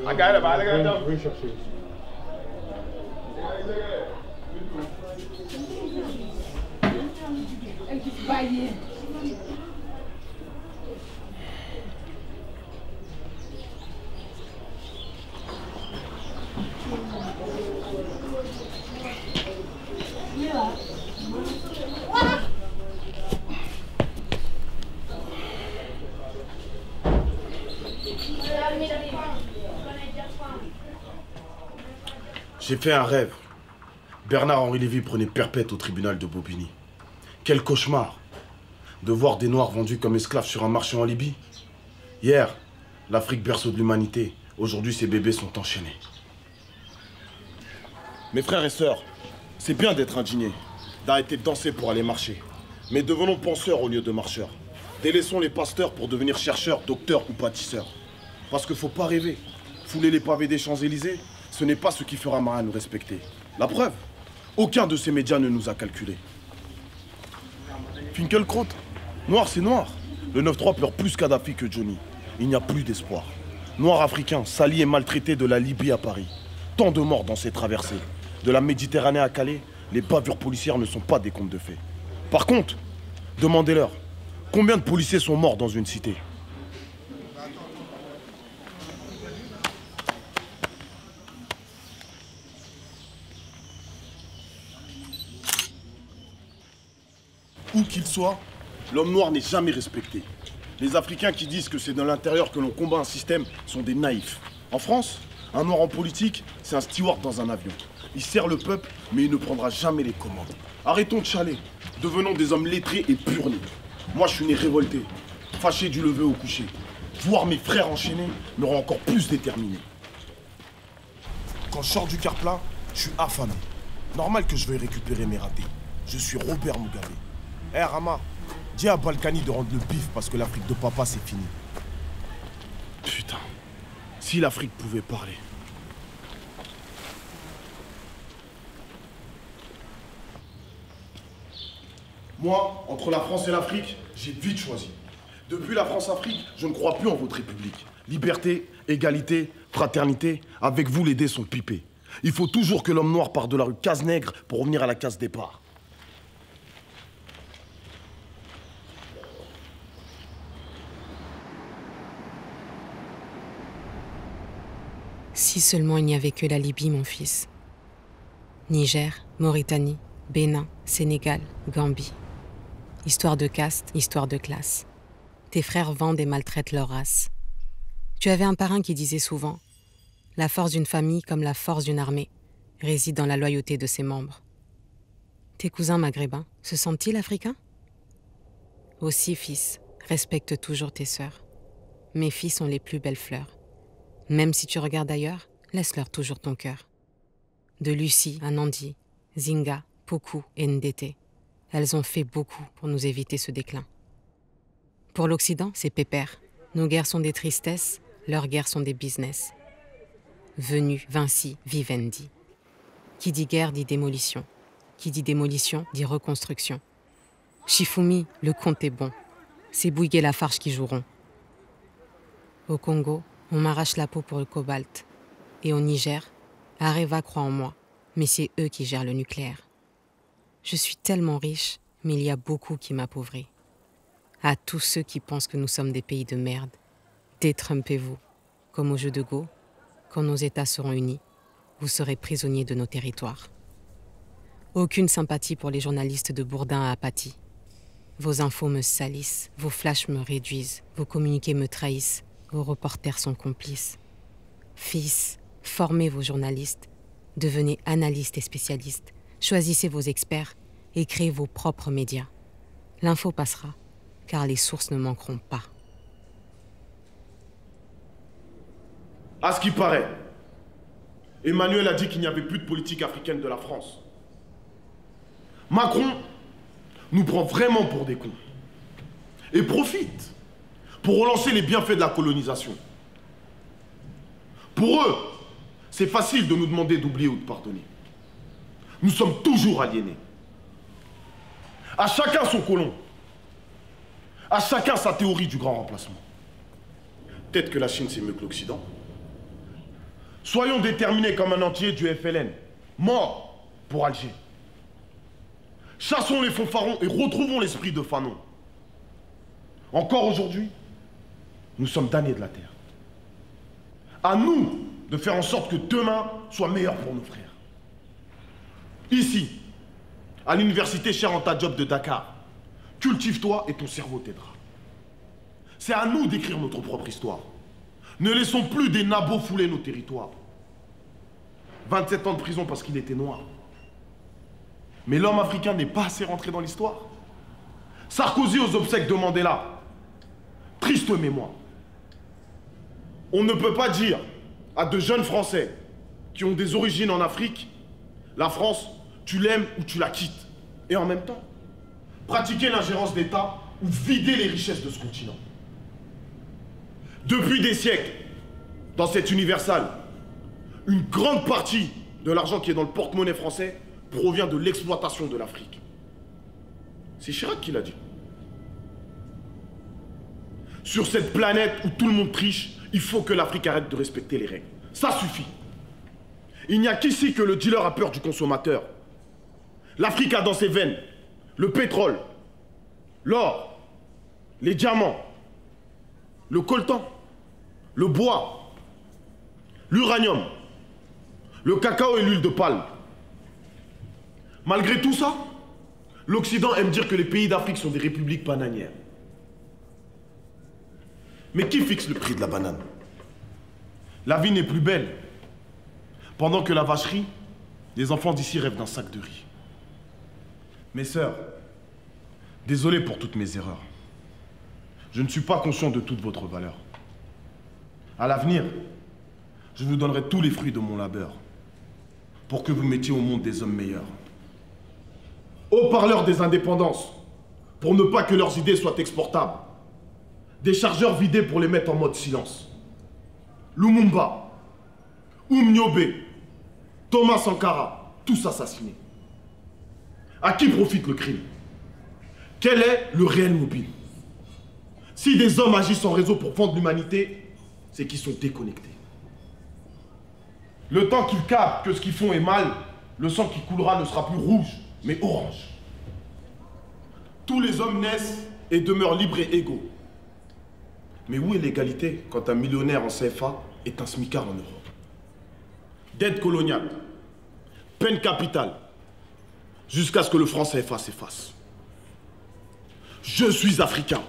Oui, chercher. J'ai fait un rêve. Bernard-Henri Lévy prenait perpète au tribunal de Bobigny. Quel cauchemar de voir des Noirs vendus comme esclaves sur un marché en Libye. Hier, l'Afrique berceau de l'humanité. Aujourd'hui, ces bébés sont enchaînés. Mes frères et sœurs, c'est bien d'être indigné, d'arrêter de danser pour aller marcher. Mais devenons penseurs au lieu de marcheurs. Délaissons les pasteurs pour devenir chercheurs, docteurs ou bâtisseurs. Parce qu'il ne faut pas rêver. Fouler les pavés des Champs-Élysées, ce n'est pas ce qui fera Marat nous respecter. La preuve, aucun de ces médias ne nous a calculés. Finkielkraut, noir c'est noir. Le 9-3 pleure plus Kadhafi que Johnny. Il n'y a plus d'espoir. Noirs africains, salis et maltraités de la Libye à Paris. Tant de morts dans ces traversées. De la Méditerranée à Calais, les bavures policières ne sont pas des contes de fées. Par contre, demandez-leur, combien de policiers sont morts dans une cité? Où qu'il soit, l'homme noir n'est jamais respecté. Les Africains qui disent que c'est dans l'intérieur que l'on combat un système sont des naïfs. En France, un noir en politique, c'est un steward dans un avion. Il sert le peuple, mais il ne prendra jamais les commandes. Arrêtons de chaler. Devenons des hommes lettrés et purs nés. Moi, je suis né révolté, fâché du lever au coucher. Voir mes frères enchaînés me rend encore plus déterminé. Quand je sors du car plat, je suis affamé. Normal que je veuille récupérer mes ratés. Je suis Robert Mugabe. Hé Rama, dis à Balkany de rendre le bif parce que l'Afrique de papa c'est fini. Putain, si l'Afrique pouvait parler. Moi, entre la France et l'Afrique, j'ai vite choisi. Depuis la France-Afrique, je ne crois plus en votre République. Liberté, égalité, fraternité, avec vous les dés sont pipés. Il faut toujours que l'homme noir parte de la rue Cazenègre pour revenir à la case départ. Si seulement il n'y avait que la Libye, mon fils. Niger, Mauritanie, Bénin, Sénégal, Gambie. Histoire de caste, histoire de classe. Tes frères vendent et maltraitent leur race. Tu avais un parrain qui disait souvent « La force d'une famille, comme la force d'une armée, réside dans la loyauté de ses membres. » Tes cousins maghrébins se sentent-ils africains? Aussi, fils, respecte toujours tes sœurs. Mes filles sont les plus belles fleurs. Même si tu regardes ailleurs, laisse-leur toujours ton cœur. De Lucie à Nandi, Zinga, Poku et Ndete, elles ont fait beaucoup pour nous éviter ce déclin. Pour l'Occident, c'est pépère. Nos guerres sont des tristesses, leurs guerres sont des business. Venu, Vinci, Vivendi. Qui dit guerre dit démolition. Qui dit démolition dit reconstruction. Shifumi, le compte est bon. C'est Bouygues Lafarge qui joueront. Au Congo, on m'arrache la peau pour le cobalt. Et au Niger, Areva croit en moi, mais c'est eux qui gèrent le nucléaire. Je suis tellement riche, mais il y a beaucoup qui m'appauvrit. À tous ceux qui pensent que nous sommes des pays de merde, détrumpez-vous. Comme au jeu de Go, quand nos États seront unis, vous serez prisonniers de nos territoires. Aucune sympathie pour les journalistes de Bourdin à Apathie. Vos infos me salissent, vos flashs me réduisent, vos communiqués me trahissent, vos reporters sont complices. Fils, formez vos journalistes, devenez analystes et spécialistes, choisissez vos experts et créez vos propres médias. L'info passera, car les sources ne manqueront pas. À ce qui paraît, Emmanuel a dit qu'il n'y avait plus de politique africaine de la France. Macron nous prend vraiment pour des cons. Et profite pour relancer les bienfaits de la colonisation. Pour eux, c'est facile de nous demander d'oublier ou de pardonner. Nous sommes toujours aliénés. À chacun son colon. À chacun sa théorie du grand remplacement. Peut-être que la Chine c'est mieux que l'Occident. Soyons déterminés comme un entier du FLN, mort pour Alger. Chassons les fanfarons et retrouvons l'esprit de Fanon. Encore aujourd'hui, nous sommes damnés de la terre. À nous de faire en sorte que demain soit meilleur pour nos frères. Ici, à l'université Cheikh Anta Diop de Dakar, cultive-toi et ton cerveau t'aidera. C'est à nous d'écrire notre propre histoire. Ne laissons plus des nabots fouler nos territoires. 27 ans de prison parce qu'il était noir. Mais l'homme africain n'est pas assez rentré dans l'histoire. Sarkozy aux obsèques de Mandela. Triste mémoire. On ne peut pas dire à de jeunes Français qui ont des origines en Afrique, la France, tu l'aimes ou tu la quittes. Et en même temps, pratiquer l'ingérence d'État ou vider les richesses de ce continent. Depuis des siècles, dans cette universale, une grande partie de l'argent qui est dans le porte-monnaie français provient de l'exploitation de l'Afrique. C'est Chirac qui l'a dit. Sur cette planète où tout le monde triche, il faut que l'Afrique arrête de respecter les règles. Ça suffit. Il n'y a qu'ici que le dealer a peur du consommateur. L'Afrique a dans ses veines le pétrole, l'or, les diamants, le coltan, le bois, l'uranium, le cacao et l'huile de palme. Malgré tout ça, l'Occident aime dire que les pays d'Afrique sont des républiques bananières. Mais qui fixe le prix de la banane? La vie n'est plus belle. Pendant que la vacherie, les enfants d'ici rêvent d'un sac de riz. Mes sœurs, désolé pour toutes mes erreurs. Je ne suis pas conscient de toute votre valeur. À l'avenir, je vous donnerai tous les fruits de mon labeur pour que vous mettiez au monde des hommes meilleurs. Haut-parleurs des indépendances, pour ne pas que leurs idées soient exportables. Des chargeurs vidés pour les mettre en mode silence. Lumumba, Oumniobé, Thomas Sankara, tous assassinés. À qui profite le crime? Quel est le réel mobile? Si des hommes agissent en réseau pour vendre l'humanité, c'est qu'ils sont déconnectés. Le temps qu'ils captent que ce qu'ils font est mal, le sang qui coulera ne sera plus rouge, mais orange. Tous les hommes naissent et demeurent libres et égaux. Mais où est l'égalité quand un millionnaire en CFA est un smicard en Europe? Dette coloniale, peine capitale, jusqu'à ce que le franc CFA s'efface. Je suis africain.